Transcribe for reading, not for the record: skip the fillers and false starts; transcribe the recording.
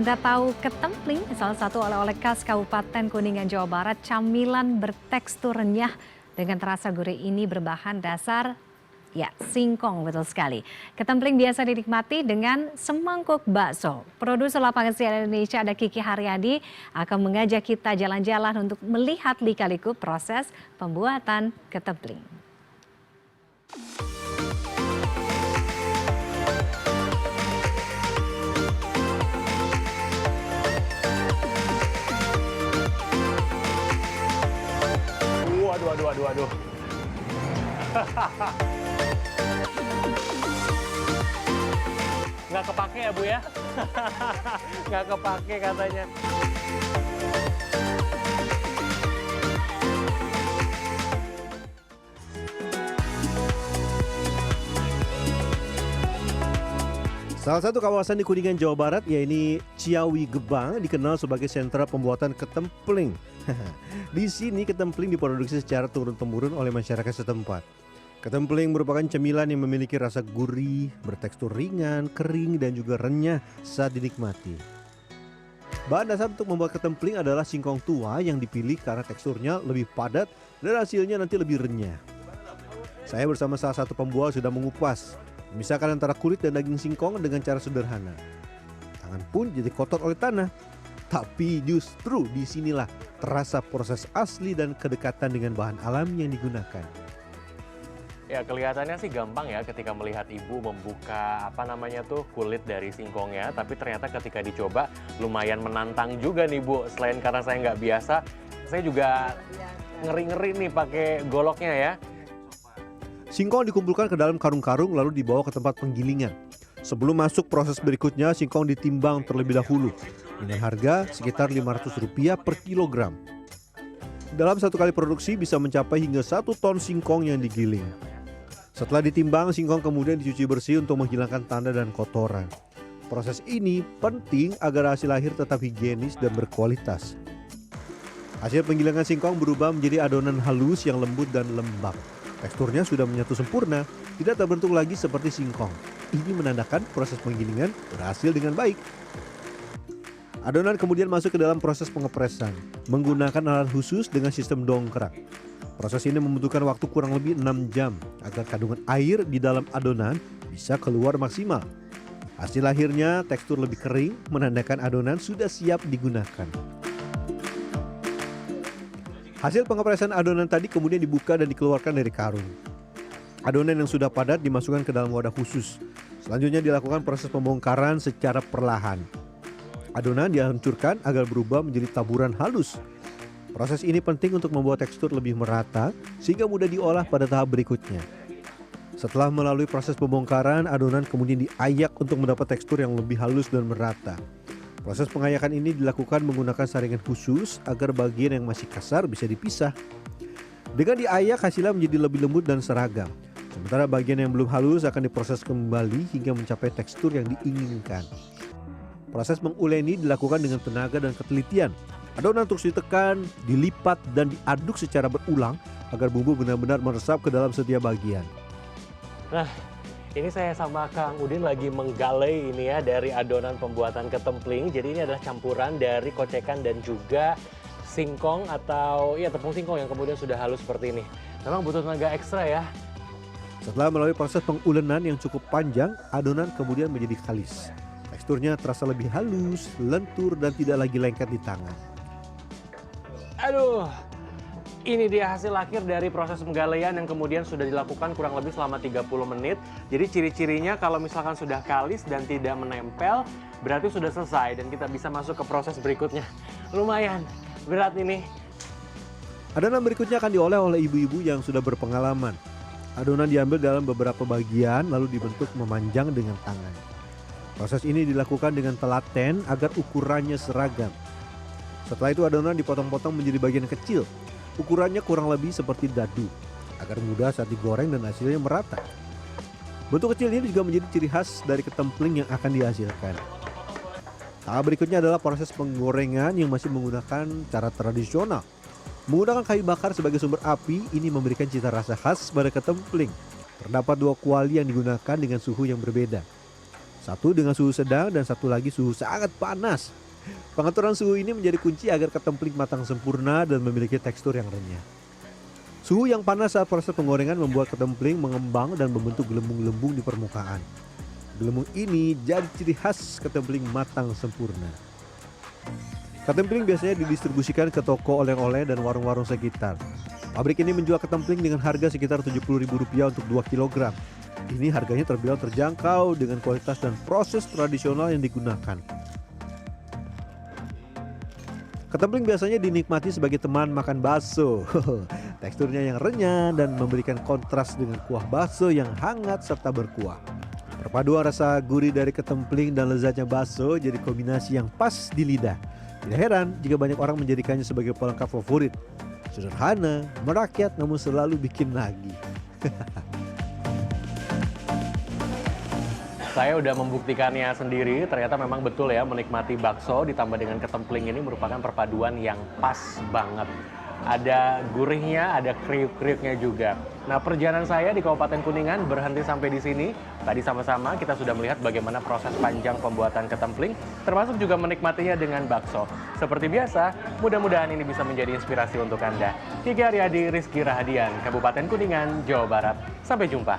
Anda tahu ketempling, salah satu oleh-oleh khas Kabupaten Kuningan, Jawa Barat, camilan bertekstur renyah dengan terasa gurih ini berbahan dasar singkong, betul sekali. Ketempling biasa dinikmati dengan semangkuk bakso. Produser lapangan CNN Indonesia ada Kiki Haryadi akan mengajak kita jalan-jalan untuk melihat lika-liku proses pembuatan ketempling. Waduh. Nggak kepake ya, Bu ya? Nggak kepake katanya. Salah satu kawasan di Kuningan, Jawa Barat, yaitu Ciawi Gebang, dikenal sebagai sentra pembuatan ketempling. Di sini ketempling diproduksi secara turun-temurun oleh masyarakat setempat. Ketempling merupakan cemilan yang memiliki rasa gurih, bertekstur ringan, kering, dan juga renyah saat dinikmati. Bahan dasar untuk membuat ketempling adalah singkong tua yang dipilih karena teksturnya lebih padat dan hasilnya nanti lebih renyah. Saya bersama salah satu pembuat sudah mengupas, memisahkan antara kulit dan daging singkong dengan cara sederhana. Tangan pun jadi kotor oleh tanah. Tapi justru disinilah terasa proses asli dan kedekatan dengan bahan alam yang digunakan. Ya, kelihatannya sih gampang ya ketika melihat ibu membuka kulit dari singkongnya, tapi ternyata ketika dicoba lumayan menantang juga nih, Bu. Selain karena saya nggak biasa, saya juga ngeri-ngeri nih pakai goloknya ya. Singkong dikumpulkan ke dalam karung-karung lalu dibawa ke tempat penggilingan. Sebelum masuk proses berikutnya, singkong ditimbang terlebih dahulu. Dengan harga sekitar Rp500 per kilogram. Dalam satu kali produksi bisa mencapai hingga 1 ton singkong yang digiling. Setelah ditimbang, singkong kemudian dicuci bersih untuk menghilangkan tanah dan kotoran. Proses ini penting agar hasil akhir tetap higienis dan berkualitas. Hasil penggilingan singkong berubah menjadi adonan halus yang lembut dan lembab. Teksturnya sudah menyatu sempurna, tidak terbentuk lagi seperti singkong. Ini menandakan proses penggilingan berhasil dengan baik. Adonan kemudian masuk ke dalam proses pengepresan menggunakan alat khusus dengan sistem dongkrak. Proses ini membutuhkan waktu kurang lebih 6 jam agar kandungan air di dalam adonan bisa keluar maksimal. Hasil akhirnya tekstur lebih kering, menandakan adonan sudah siap digunakan. Hasil pengepresan adonan tadi kemudian dibuka dan dikeluarkan dari karung. Adonan yang sudah padat dimasukkan ke dalam wadah khusus. Selanjutnya dilakukan proses pembongkaran secara perlahan. Adonan dihancurkan agar berubah menjadi taburan halus. Proses ini penting untuk membuat tekstur lebih merata sehingga mudah diolah pada tahap berikutnya. Setelah melalui proses pembongkaran, adonan kemudian diayak untuk mendapat tekstur yang lebih halus dan merata. Proses pengayakan ini dilakukan menggunakan saringan khusus agar bagian yang masih kasar bisa dipisah. Dengan diayak, hasilnya menjadi lebih lembut dan seragam. Sementara bagian yang belum halus akan diproses kembali hingga mencapai tekstur yang diinginkan. Proses menguleni dilakukan dengan tenaga dan ketelitian. Adonan terus ditekan, dilipat, dan diaduk secara berulang agar bumbu benar-benar meresap ke dalam setiap bagian. Nah, ini saya sama Kang Udin lagi menggalai ini ya dari adonan pembuatan ketempling. Jadi ini adalah campuran dari kocekan dan juga singkong atau tepung singkong yang kemudian sudah halus seperti ini. Memang butuh tenaga ekstra ya. Setelah melalui proses pengulenan yang cukup panjang, adonan kemudian menjadi kalis. Teksturnya terasa lebih halus, lentur, dan tidak lagi lengket di tangan. Aduh, ini dia hasil akhir dari proses penggalaian yang kemudian sudah dilakukan kurang lebih selama 30 menit. Jadi ciri-cirinya kalau misalkan sudah kalis dan tidak menempel, berarti sudah selesai dan kita bisa masuk ke proses berikutnya. Lumayan berat ini. Adonan berikutnya akan diolah oleh ibu-ibu yang sudah berpengalaman. Adonan diambil dalam beberapa bagian lalu dibentuk memanjang dengan tangan. Proses ini dilakukan dengan telaten agar ukurannya seragam. Setelah itu adonan dipotong-potong menjadi bagian kecil. Ukurannya kurang lebih seperti dadu, agar mudah saat digoreng dan hasilnya merata. Bentuk kecil ini juga menjadi ciri khas dari ketempling yang akan dihasilkan. Tahap berikutnya adalah proses penggorengan yang masih menggunakan cara tradisional. Menggunakan kayu bakar sebagai sumber api, ini memberikan cita rasa khas pada ketempling. Terdapat 2 kuali yang digunakan dengan suhu yang berbeda. Satu dengan suhu sedang dan satu lagi suhu sangat panas. Pengaturan suhu ini menjadi kunci agar ketempling matang sempurna dan memiliki tekstur yang renyah. Suhu yang panas saat proses penggorengan membuat ketempling mengembang dan membentuk gelembung-gelembung di permukaan. Gelembung ini jadi ciri khas ketempling matang sempurna. Ketempling biasanya didistribusikan ke toko oleh-oleh dan warung-warung sekitar. Pabrik ini menjual ketempling dengan harga sekitar Rp70.000 untuk 2 kg. Ini harganya terbilang terjangkau dengan kualitas dan proses tradisional yang digunakan. Ketempling biasanya dinikmati sebagai teman makan bakso. Teksturnya yang renyah dan memberikan kontras dengan kuah bakso yang hangat serta berkuah. Perpaduan rasa gurih dari ketempling dan lezatnya bakso jadi kombinasi yang pas di lidah. Tidak heran jika banyak orang menjadikannya sebagai pelengkap favorit. Sederhana, merakyat namun selalu bikin nagih. Saya udah membuktikannya sendiri, ternyata memang betul ya, menikmati bakso ditambah dengan ketempling ini merupakan perpaduan yang pas banget. Ada gurihnya, ada kriuk-kriuknya juga. Nah, perjalanan saya di Kabupaten Kuningan berhenti sampai di sini. Tadi sama-sama kita sudah melihat bagaimana proses panjang pembuatan ketempling, termasuk juga menikmatinya dengan bakso. Seperti biasa, mudah-mudahan ini bisa menjadi inspirasi untuk Anda. Kiki Aryadi, Rizky Rahadian, Kabupaten Kuningan, Jawa Barat. Sampai jumpa.